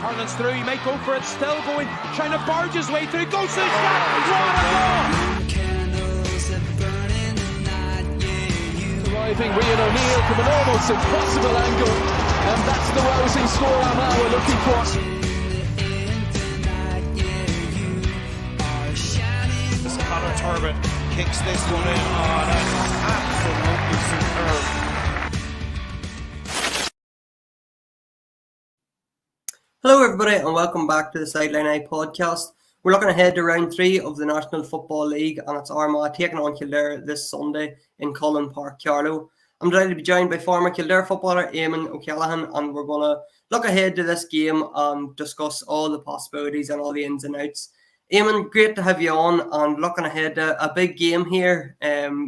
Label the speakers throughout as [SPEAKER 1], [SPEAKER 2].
[SPEAKER 1] Harlan's through, he may go for it, still going, trying to barge his way through, goes to the shot, what a goal!
[SPEAKER 2] Arriving Rian O'Neill from an almost impossible angle, and that's the rousing score Armagh were looking for.
[SPEAKER 1] Conor Turbin kicks this one in, oh that's absolutely superb.
[SPEAKER 3] Hello everybody and welcome back to the Sideline Eye podcast. We're looking ahead to round 3 of the National Football League and it's Armagh taking on Kildare this Sunday in Cullen Park, Carlow. I'm delighted to be joined by former Kildare footballer Eamonn Callaghan, and we're going to look ahead to this game and discuss all the possibilities and all the ins and outs. Eamonn, great to have you on, and looking ahead to a big game here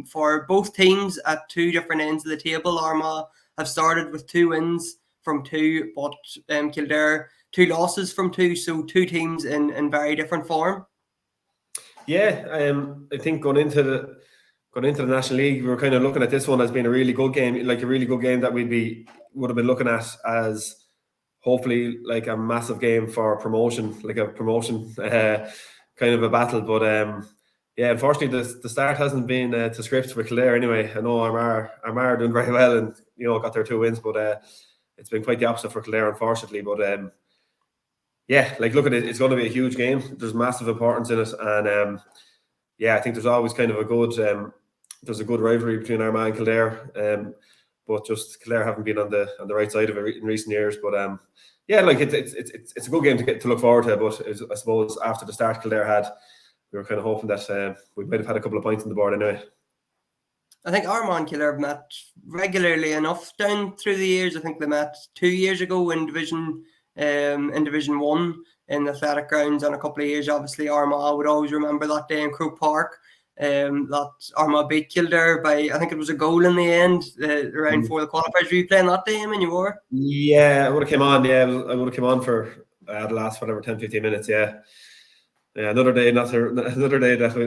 [SPEAKER 3] for both teams at two different ends of the table. Armagh have started with 2 wins from 2, but Kildare 2 losses from 2, so 2 teams in very different form.
[SPEAKER 4] Yeah, I think going into the National League, we were kind of looking at this one as being a really good game, like a really good game that would have been looking at as hopefully like a massive game for promotion, like a promotion kind of a battle. But yeah, unfortunately, the start hasn't been to script with Kildare anyway. I know Armagh are doing very well and got their 2 wins, but it's been quite the opposite for Kildare, unfortunately. But yeah, like look at it, it's going to be a huge game. There's massive importance in it, and yeah, I think there's always kind of a good rivalry between Armagh and Kildare, but just Kildare haven't been on the right side of it in recent years. But yeah, like it's a good game to look forward to. But I suppose after the start Kildare had, we were kind of hoping that we might have had a couple of points on the board anyway.
[SPEAKER 3] I think Armagh and Kildare have met regularly enough down through the years. I think they met 2 years ago in Division 1 in the athletic grounds, and a couple of years obviously Armagh would always remember that day in Croke Park. That Armagh beat Kildare by, I think it was a goal in the end, around 4 the qualifiers. Were you playing that day, and you were?
[SPEAKER 4] Yeah, I would have come on. Yeah, I would have come on for the last 10-15 minutes. Yeah, another day that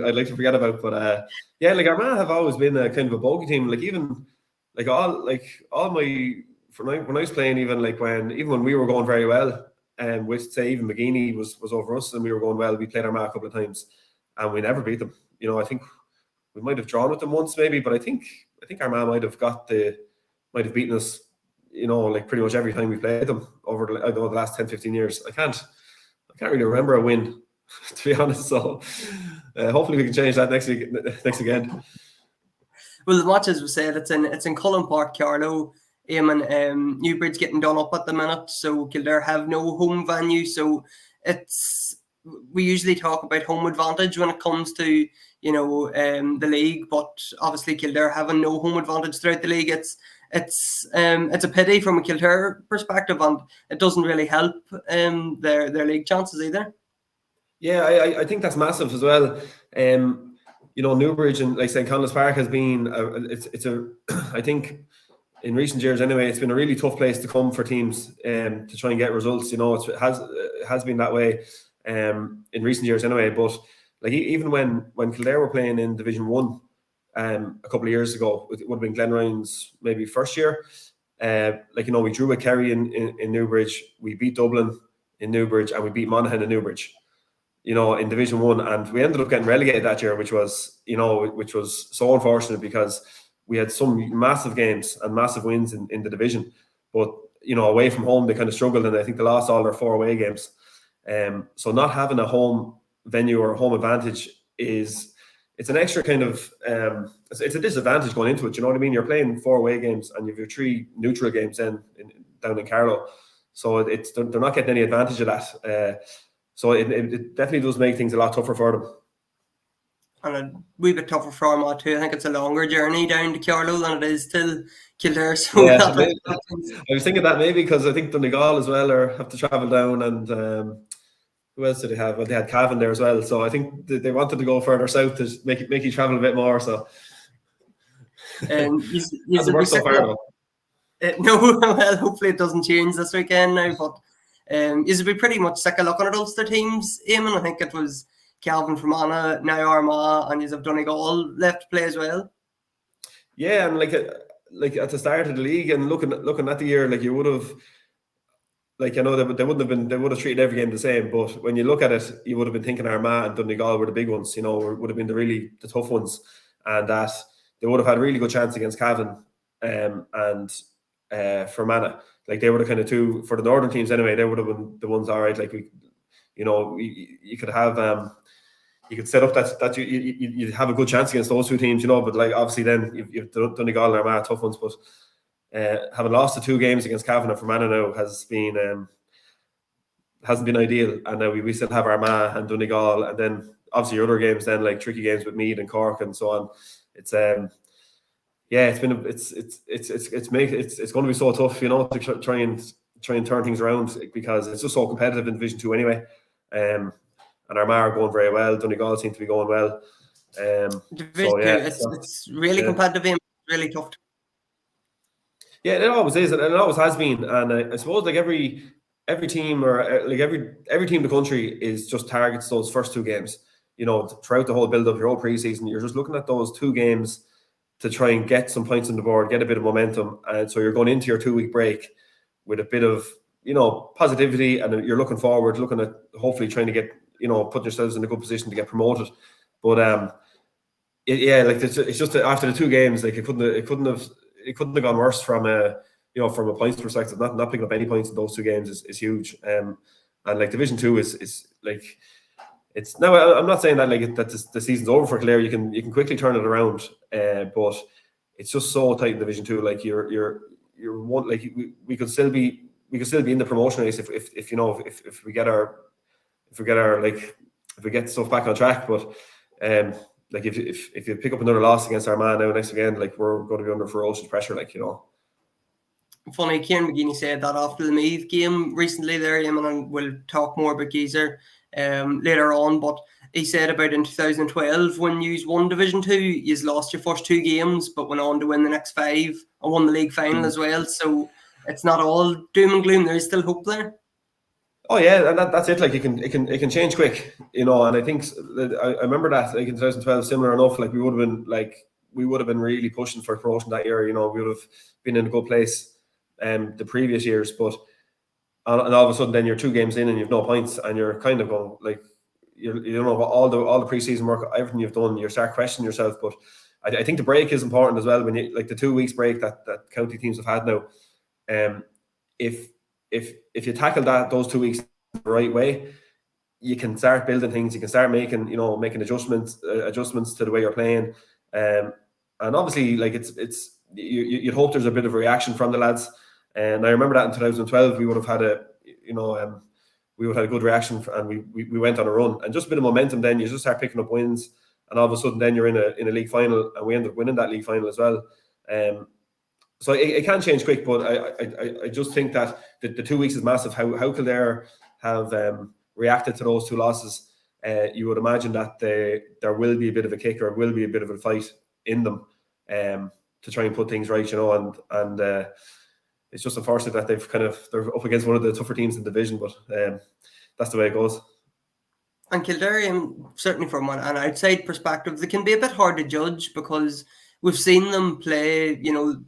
[SPEAKER 4] I'd like to forget about. But yeah, like Armagh have always been a kind of a bogey team. Like even all my when I was playing, even when we were going very well, with say even McGeeney was over us and we were going well, we played Armagh a couple of times and we never beat them. I think we might have drawn with them once maybe, but I think Armagh might have beaten us, like pretty much every time we played them over the last 10-15 years. I can't really remember a win, to be honest. So hopefully we can change that next again.
[SPEAKER 3] Well, the match, as we said, it's in Cullen Park, Carlow. Eamonn, Newbridge getting done up at the minute, so Kildare have no home venue. So we usually talk about home advantage when it comes to the league, but obviously Kildare having no home advantage throughout the league, it's a pity from a Kildare perspective, and it doesn't really help their league chances either.
[SPEAKER 4] Yeah, I think that's massive as well. Newbridge and like St. Conleth's Park has been I think in recent years anyway, it's been a really tough place to come for teams to try and get results. It has been that way in recent years anyway. But like even when Kildare were playing in Division 1 a couple of years ago, it would have been Glen Ryan's maybe first year. We drew with Kerry in Newbridge, we beat Dublin in Newbridge, and we beat Monaghan in Newbridge. In Division 1, and we ended up getting relegated that year, which was so unfortunate because we had some massive games and massive wins in the division, but away from home they kind of struggled, and I think they lost all their 4 away games. So not having a home venue or home advantage it's an extra kind of it's a disadvantage going into it. You know what I mean? You're playing 4 away games and you have your 3 neutral games down in Carlow, so they're not getting any advantage of that. So it definitely does make things a lot tougher for them.
[SPEAKER 3] And a wee bit tougher for Armagh too. I think it's a longer journey down to Carlow than it is to Kildare. So
[SPEAKER 4] yeah, I was thinking that maybe because I think Donegal as well have to travel down, and who else did they have? Well, they had Cavan there as well. So I think they wanted to go further south to make you travel a bit more. So hasn't worked so far though.
[SPEAKER 3] No, well, hopefully it doesn't change this weekend now. But you'll be pretty much sick of looking at Ulster teams, Eamonn. I think it was Calvin from Anna, now Armagh, and you have Donegal left to play as well.
[SPEAKER 4] Yeah, and like at the start of the league and looking at the year, like you would have, like, I know they would have treated every game the same, but when you look at it, you would have been thinking Armagh and Donegal were the big ones, would have been the tough ones, and that they would have had a really good chance against Cavan and Fermanagh. Like, they were the kind of two, for the northern teams anyway, they would have been the ones, all right, like, you could have you could set up that you'd have a good chance against those two teams, but like, obviously then you've Donegal and Armagh, tough ones, but having lost the 2 games against Cavan and Fermanagh now hasn't been ideal, and now we still have Armagh and Donegal, and then obviously your other games then, like tricky games with Meath and Cork and so on. It's it's going to be so tough, to try and turn things around, because it's just so competitive in Division 2 anyway. And Armagh are going very well. Donegal seem to be going well.
[SPEAKER 3] Division 2, it's really competitive and really tough.
[SPEAKER 4] Yeah, it always is, and it always has been. And I suppose like every team, or like every team in the country is just targets those first 2 games. Throughout the whole build-up, your whole pre-season, you're just looking at those 2 games to try and get some points on the board, get a bit of momentum, and so you're going into your 2-week break with a bit of positivity, and you're looking at hopefully trying to get put yourselves in a good position to get promoted. But it's just that after the 2 games, like it couldn't have gone worse from a points perspective. Not picking up any points in those 2 games is huge. And like Division 2 is like, it's now, I'm not saying that like that the season's over for Kildare. You can quickly turn it around, but it's just so tight in Division 2. Like you're one, like we could still be in the promotion race if we get stuff back on track. But like if you pick up another loss against Armagh now next again, like we're going to be under ferocious pressure. Like
[SPEAKER 3] Funny, Kieran McGeeney said that after the Meath game recently there, and we'll talk more about Geezer later on, but he said about in 2012 when you won Division 2, you lost your first 2 games but went on to win the next 5 and won the league final as well. So it's not all doom and gloom. There is still hope there.
[SPEAKER 4] Oh yeah, and that's it. Like it can change quick, and I think I remember that like in 2012, similar enough. Like we would have been really pushing for promotion that year. We would have been in a good place the previous years, but and all of a sudden then you're 2 games in and you've no points, and you're kind of going like all the preseason work, everything you've done, you start questioning yourself. But I think the break is important as well. When you like the 2 weeks break that county teams have had now, if you tackle those 2 weeks the right way, you can start building things. You can start making adjustments to the way you're playing, and obviously like you'd hope there's a bit of a reaction from the lads. And I remember that in 2012 we would have had a good reaction, and we went on a run, and just a bit of momentum. Then you just start picking up wins, and all of a sudden then you're in a league final, and we ended up winning that league final as well. So it can change quick, but I just think that the 2 weeks is massive. How Kildare have reacted to those 2 losses, you would imagine that there will be a bit of a kick, or will be a bit of a fight in them to try and put things right, and it's just unfortunate that they're up against one of the tougher teams in the division, but that's the way it goes.
[SPEAKER 3] And Kildare, certainly from an outside perspective, they can be a bit hard to judge, because we've seen them play,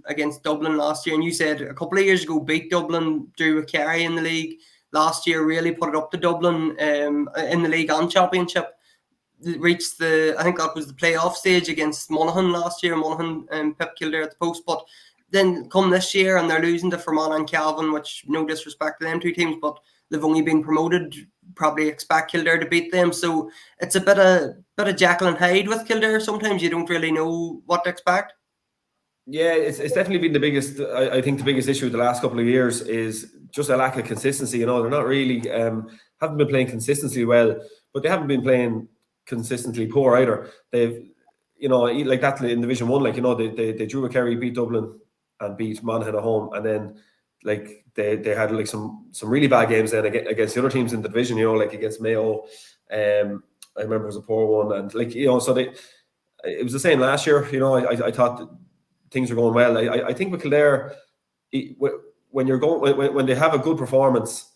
[SPEAKER 3] against Dublin last year, and you said a couple of years ago beat Dublin, drew with Kerry in the league. Last year really put it up to Dublin in the league and championship. Reached I think that was the playoff stage against Monaghan last year. Monaghan pipped Kildare at the post, but then come this year and they're losing to Fermanagh and Cavan, which no disrespect to them 2 teams, but they've only been promoted. Probably expect Kildare to beat them. So it's a bit of Jekyll and Hyde with Kildare. Sometimes you don't really know what to expect.
[SPEAKER 4] Yeah, it's definitely been the biggest. I think the biggest issue the last couple of years is just a lack of consistency. They're not really haven't been playing consistently well, but they haven't been playing consistently poor either. They've like that in Division 1, like they drew with Kerry, beat Dublin, and beat Monaghan at home, and then like they had like some really bad games then against the other teams in the division, like against Mayo. I remember it was a poor one, and like so it was the same last year. I thought things were going well. I think with Kildare, when they have a good performance,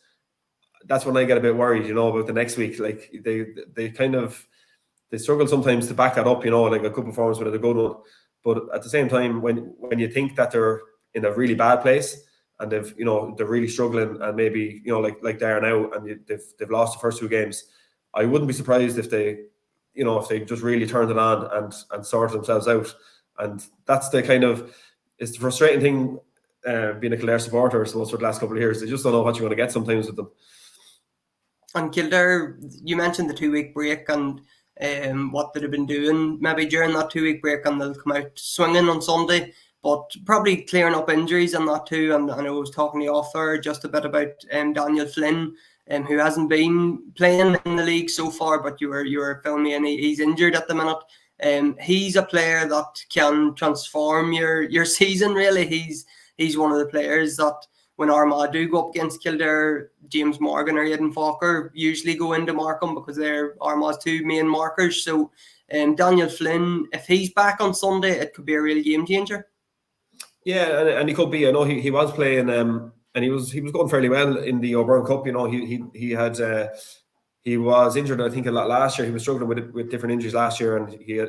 [SPEAKER 4] that's when I get a bit worried, about the next week. Like they struggle sometimes to back that up, like a good performance with a good one. But at the same time, when you think that they're in a really bad place, and they're really struggling, and maybe like they are now, and they've lost the first 2 games. I wouldn't be surprised if they just really turned it on and sorted themselves out. And that's it's the frustrating thing, being a Kildare supporter, I suppose, for the last couple of years. They just don't know what you're going to get sometimes with them.
[SPEAKER 3] And Kildare, you mentioned the 2-week break and what they've been doing maybe during that 2-week break, and they'll come out swinging on Sunday, but probably clearing up injuries and that too. And I was talking to you off there just a bit about Daniel Flynn, who hasn't been playing in the league so far, but you were filming me, and he's injured at the minute. He's a player that can transform your season, really. He's one of the players that, when Armagh do go up against Kildare, James Morgan or Aidan Falker usually go into Markham because they're Armagh's 2 main markers. So Daniel Flynn, if he's back on Sunday, it could be a real game changer.
[SPEAKER 4] Yeah, and he could be. I know he was playing, and he was going fairly well in the O'Byrne Cup. He was injured, I think, a lot last year. He was struggling with different injuries last year, and he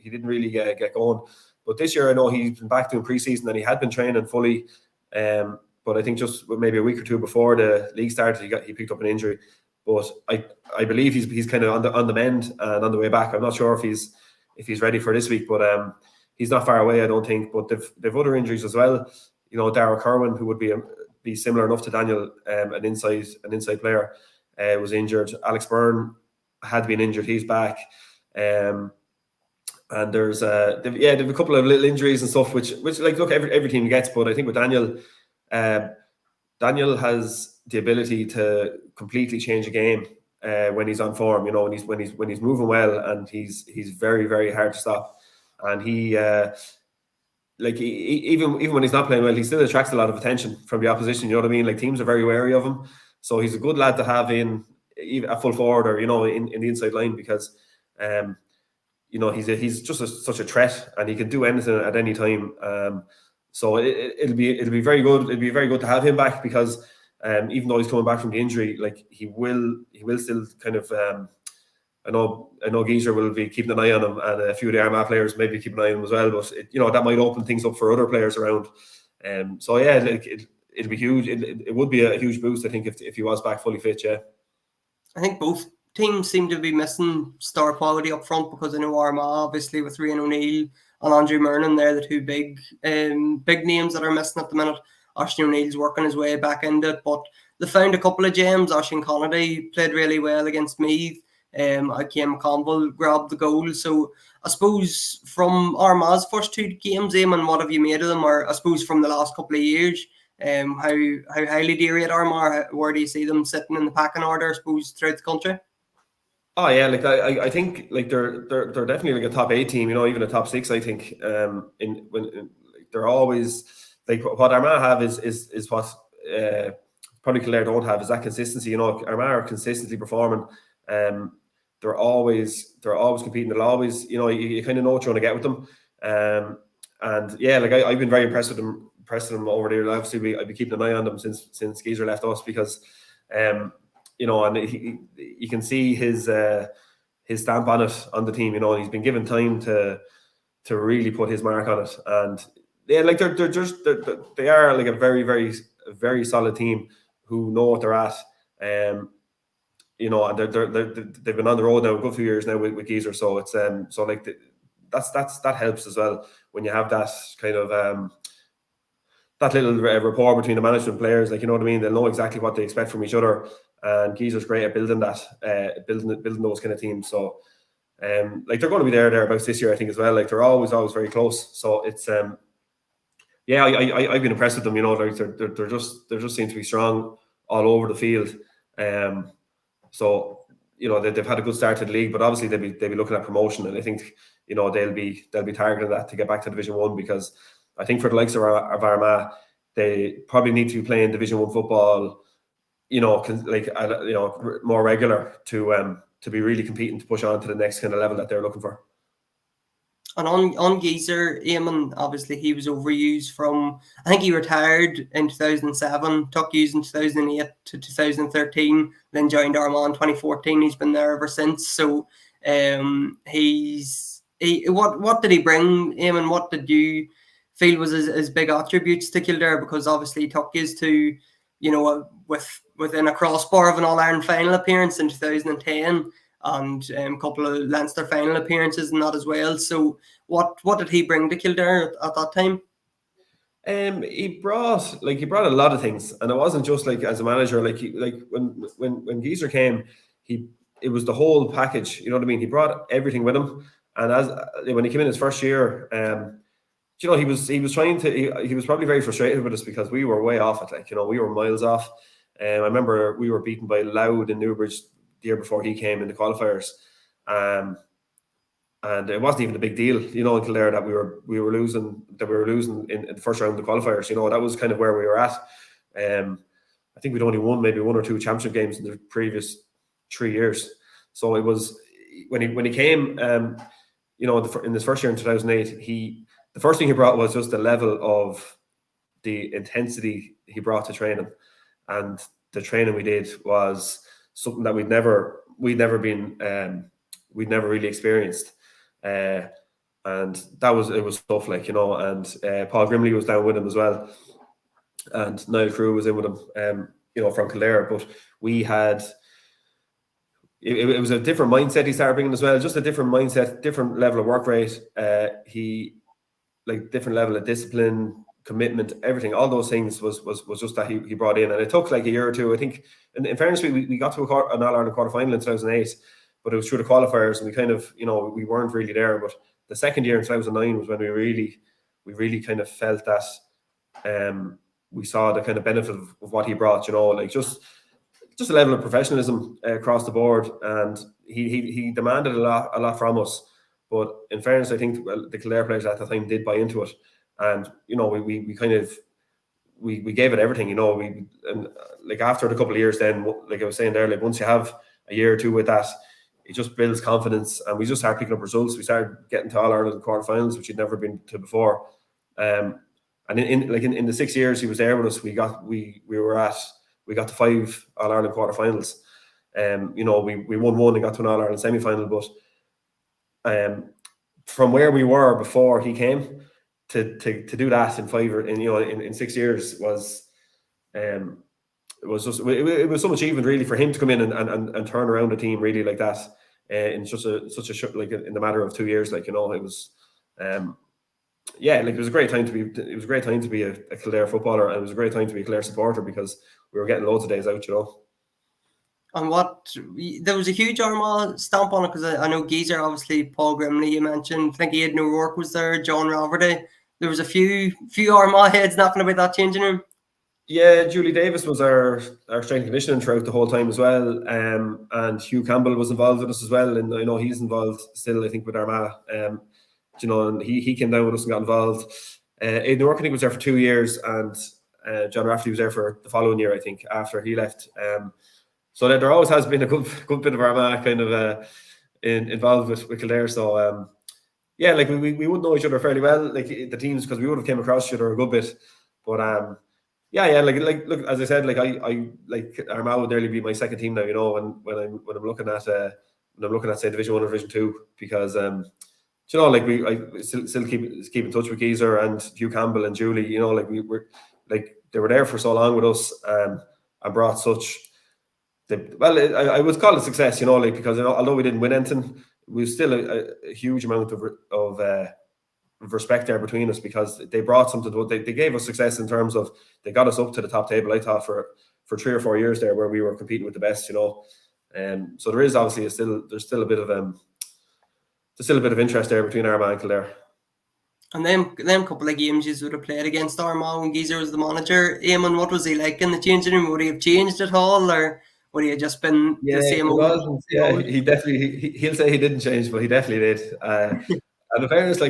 [SPEAKER 4] didn't really get going. But this year, I know he's been back doing pre-season, and he had been training fully. But I think just maybe a week or 2 before the league started, he picked up an injury. But I believe he's kind of on the mend and on the way back. I'm not sure if he's ready for this week, but he's not far away, I don't think. But they've other injuries as well. Darragh Kerwin, who would be similar enough to Daniel, an inside player, was injured. Alex Byrne had been injured; he's back. And there's they've a couple of little injuries and stuff, which like, look, every team gets. But I think with Daniel, Daniel has the ability to completely change a game when he's on form. When he's moving well, and he's very, very hard to stop. And he even when he's not playing well, he still attracts a lot of attention from the opposition. You know what I mean? Like, teams are very wary of him, so he's a good lad to have in a full forward, or in the inside line, because he's just such a threat, and he can do anything at any time. So it'll be very good. It'll be very good to have him back, because even though he's coming back from the injury, like, he will still kind of. I know Geezer will be keeping an eye on him, and a few of the Armagh players maybe keep an eye on him as well. But that might open things up for other players around. So yeah, it'll be huge. It would be a huge boost, I think, if he was back fully fit. Yeah,
[SPEAKER 3] I think both teams seem to be missing star quality up front, because I know Armagh, obviously, with Rian O'Neill and Andrew Murnan, they're the 2 big names that are missing at the minute. Oisín O'Neill's working his way back into it, but they found a couple of gems. Oisín Connolly played really well against Meath. Kim Campbell grabbed the goal. So I suppose from Armagh's first 2 games, Eamon, what have you made of them? Or I suppose from the last couple of years, how highly do you rate Armagh? Where do you see them sitting in the pecking order, I suppose, throughout the country?
[SPEAKER 4] Oh yeah, like I think, like, they're definitely like a top 8 team, even a top 6. I think they're always, like, what Armagh have is what probably Kildare don't have, is that consistency. Armagh are consistently performing. They're always competing. They'll always, you kind of know what you're going to get with them. And yeah, like, I've been very impressed with them over there. Obviously, I've been keeping an eye on them since Geezer left us, because and you can see his stamp on it, on the team. And he's been given time to really put his mark on it. And yeah, like, they are like a very, very, very solid team who know what they're at. And they've been on the road now a good few years now with Geezer. So it's so, like, that helps as well, when you have that kind of that little rapport between the management and players. Like, you know what I mean? They'll know exactly what they expect from each other, and Geezer's great at building that, building those kind of teams. So like, they're going to be thereabouts this year, I think, as well. Like, they're always very close. So it's yeah, I've been impressed with them. Like, they're just seem to be strong all over the field. So they've had a good start to the league, but obviously they'll be looking at promotion, and I think they'll be targeting that to get back to Division 1, because I think for the likes of Armagh, they probably need to be playing Division 1 football, more regular to be really competing to push on to the next kind of level that they're looking for.
[SPEAKER 3] And on Geezer, Eamon, obviously he was overused from, I think he retired in 2007, took use in 2008 to 2013, then joined Armagh in 2014. He's been there ever since. So what did he bring, Eamon? What did you feel was his big attributes to Kildare? Because obviously he took his to, within a crossbar of an All-Ireland final appearance in 2010 and a couple of Leinster final appearances and that as well. So what did he bring to Kildare at that time?
[SPEAKER 4] He brought a lot of things, and it wasn't just like as a manager. When Geezer came, it was the whole package. You know what I mean? He brought everything with him, and when he came in his first year, he was trying to. He was probably very frustrated with us because we were way off it. We were miles off. I remember we were beaten by Louth in Newbridge the year before he came in the qualifiers. And it wasn't even a big deal, in Kildare that we were losing in the first round of the qualifiers. That was kind of where we were at. I think we'd only won maybe 1 or 2 championship games in the previous 3 years. So it was when he came, in his first year in 2008, the first thing he brought was just the level of the intensity he brought to training, and the training we did was something that we'd never really experienced. And it was tough, and Paul Grimley was down with him as well, and Niall Crew was in with him, from Kildare. But we had it was a different mindset he started bringing as well, just a different mindset, different level of work rate. Different level of discipline, commitment, everything, all those things was just that he brought in, and it took like a year or two. I think, in fairness, we got to an All-Ireland quarter-final in 2008. But it was through the qualifiers, and we kind of, we weren't really there. But the second year in 2009 was when we really kind of felt that we saw the kind of benefit of what he brought. Just a level of professionalism across the board, and he demanded a lot from us. But in fairness, I think the Kildare players at the time did buy into it, and we kind of we gave it everything. After a couple of years, then, like I was saying there, once you have a year or two with that, it just builds confidence, and we just started picking up results. We started getting to All-Ireland quarterfinals, which he'd never been to before. And in the 6 years he was there with us, we got to 5 All-Ireland quarterfinals. We won 1 and got to an All-Ireland semi-final. But from where we were before he came to do that in 6 years was it was some achievement really for him to come in and turn around a team really like that in such a in the matter of 2 years. It was it was a great time to be a Kildare footballer, and it was a great time to be a Kildare supporter because we were getting loads of days out.
[SPEAKER 3] And there was a huge Armagh stamp on it, because I know Geezer, obviously Paul Grimley you mentioned. I think Aidan O'Rourke was there, John Raverty. There was a few Armagh heads knocking about that changing room.
[SPEAKER 4] Yeah, Julie Davis was our strength and conditioning throughout the whole time as well, and Hugh Campbell was involved with us as well, and I know he's involved still, I think, with Armagh. And he came down with us and got involved. Aidan O'Rourke, I think, was there for 2 years, and John Rafferty was there for the following year, I think, after he left. So there always has been a good bit of Armagh kind of involved with Kildare. So we would know each other fairly well, the teams, because we would have came across each other a good bit. But look, as I said, I Armagh would nearly be my second team now. When I'm looking at say Division 1 or Division 2, because I still keep in touch with Geezer and Hugh Campbell and Julie. They were there for so long with us, and brought such. I would call it success, because although we didn't win anything, we was still a huge amount of respect there between us, because they brought something. They gave us success in terms of they got us up to the top table. I thought for 3 or 4 years there, where we were competing with the best. So there is obviously still a bit of interest there between Armagh and Kildare.
[SPEAKER 3] And them couple of games you would have played against Armagh when Geezer was the manager, Eamonn, what was he like in the changing room? Would he have changed at all, or would he have just been the same old?
[SPEAKER 4] Yeah, he definitely. He'll say he didn't change, but he definitely did. And in fairness,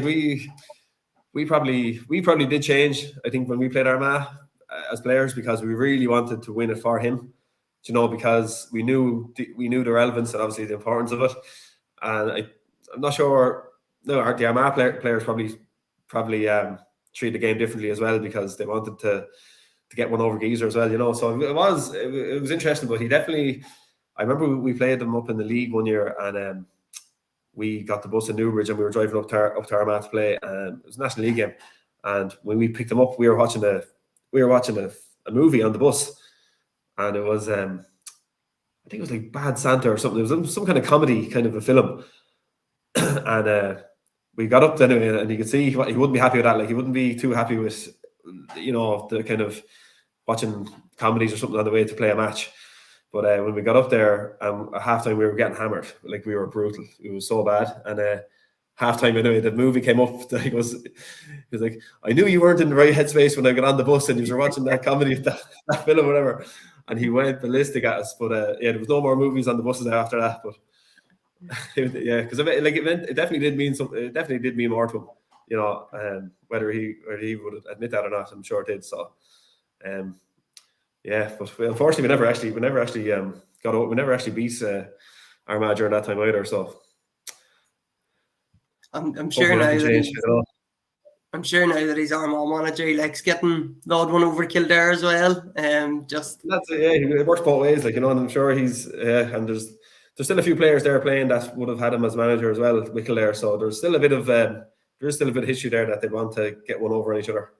[SPEAKER 4] we probably did change. I think when we played Armagh as players, because we really wanted to win it for him. Because we knew the relevance and obviously the importance of it. And I'm not sure. No, the Armagh players probably treat the game differently as well, because they wanted to get one over Geezer as well. So it was interesting, but he definitely. I remember we played them up in the league one year, and we got the bus in Newbridge, and we were driving up to Armagh to play. It was a National League game, And when we picked him up, we were watching a movie on the bus, and it was I think it was like Bad Santa or something. It was some kind of comedy kind of a film, and we got up anyway, and you could see he wouldn't be happy with that. Like, he wouldn't be too happy with, the kind of watching comedies or something on the way to play a match. But when we got up there, at halftime, we were getting hammered. Like, we were brutal. It was so bad. And halftime, anyway, the movie came up. He was like, I knew you weren't in the right headspace when I got on the bus and you were watching that comedy, that film or whatever. And he went ballistic at us. But there was no more movies on the buses after that. But yeah, because it definitely did mean something. It definitely did mean more to him. Whether he would admit that or not, I'm sure it did. So, yeah, but unfortunately, we never actually got out. We never actually beat Armagh during that time either. So,
[SPEAKER 3] I'm sure now that I'm sure now that he's Armagh manager, he likes getting the odd one over Kildare as well. Just
[SPEAKER 4] that's it. Yeah, it works both ways. And I'm sure he's and there's still a few players there playing that would have had him as manager as well with Kildare. So there's still a bit of issue there that they want to get one over on each other.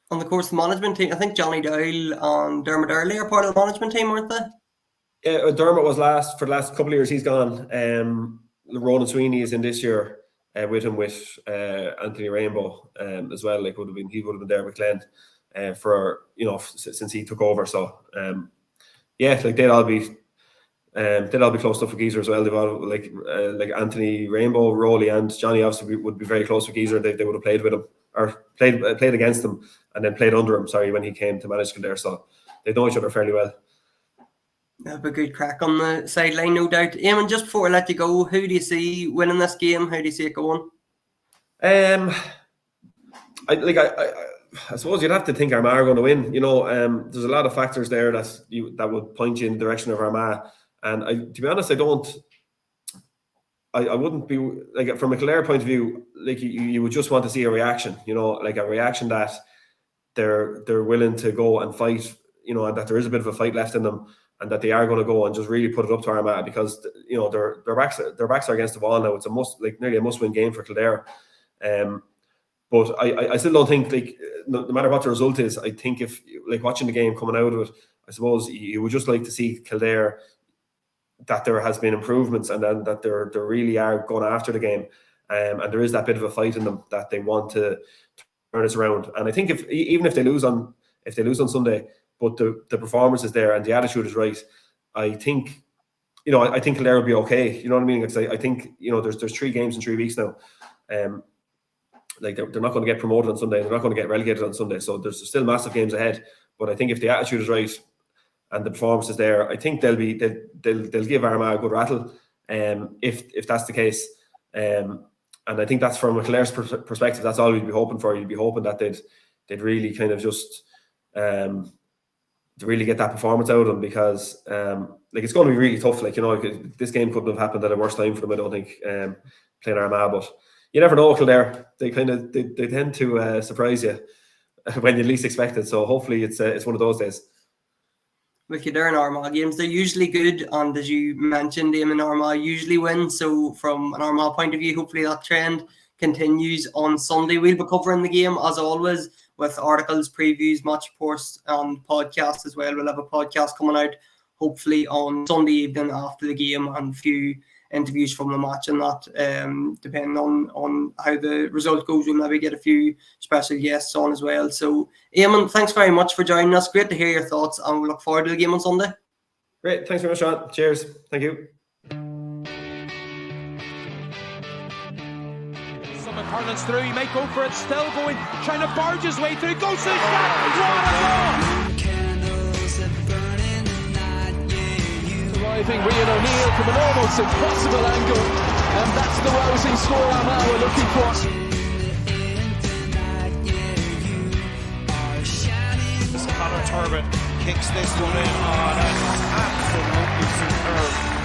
[SPEAKER 3] On the course, the management team, I think Johnny Doyle and Dermot Earley are part of the management team, aren't they?
[SPEAKER 4] Yeah, Dermot was for the last couple of years. He's gone. Ronan Sweeney is in this year with him with Anthony Rainbow as well. He would have been there with Glenn for since he took over. So they'd all be close enough with Geezer as well. They've all like Anthony Rainbow, Rowley, and Johnny obviously would be very close with Geezer. They would have played with him or played against him and then played under him. Sorry, when he came to manage Kildare, so they know each other fairly well.
[SPEAKER 3] Have a good crack on the sideline, no doubt. Eamonn, just before I let you go, who do you see winning this game? How do you see it going?
[SPEAKER 4] I suppose you'd have to think Armagh are going to win. There's a lot of factors there that would point you in the direction of Armagh. And to be honest, I wouldn't be like, from a Kildare point of view, like you would just want to see a reaction, like a reaction that they're willing to go and fight, and that there is a bit of a fight left in them, and that they are going to go and just really put it up to Armagh, because their backs are against the wall now. It's nearly a must-win game for Kildare. But I still don't think, like, no matter what the result is, I think if, like, watching the game coming out of it, I suppose you would just like to see Kildare, that there has been improvements, and then that they really are going after the game, and there is that bit of a fight in them that they want to turn this around. And I think even if they lose on Sunday, but the performance is there and the attitude is right, I think I think Kildare will be okay. You know what I mean? Because I think there's 3 games in 3 weeks now. Like, they're not going to get promoted on Sunday. They're not going to get relegated on Sunday. So there's still massive games ahead. But I think if the attitude is right and the performance is there, I think they'll give Armagh a good rattle. If that's the case, and I think that's, from a Kildare's perspective, that's all we'd be hoping for. You'd be hoping that they'd really kind of just to really get that performance out of them, because it's going to be really tough. This game couldn't have happened at a worse time for them, I don't think, playing Armagh. But you never know, Kildare. They tend to surprise you when you least expect it. So hopefully it's one of those days.
[SPEAKER 3] With Kildare and Armagh games, they're usually good, and as you mentioned, Eamonn, Armagh usually win. So from an Armagh point of view, hopefully that trend continues on Sunday. We'll be covering the game as always with articles, previews, match reports, and podcasts as well. We'll have a podcast coming out hopefully on Sunday evening after the game, and a few interviews from the match, and that depending on how the result goes, we'll maybe get a few special guests on as well. So Eamonn, thanks very much for joining us. Great to hear your thoughts, and we look forward to the game on Sunday.
[SPEAKER 4] Great, thanks very much, Sean. Cheers. Thank you.
[SPEAKER 1] Harlan's through, he might go for it, still going, trying to barge his way through, goes to the shot,
[SPEAKER 2] Arriving Rian O'Neill from an almost impossible angle, and that's the rousing score Armagh were looking for.
[SPEAKER 1] Connor Turbin kicks this one in on an absolutely superb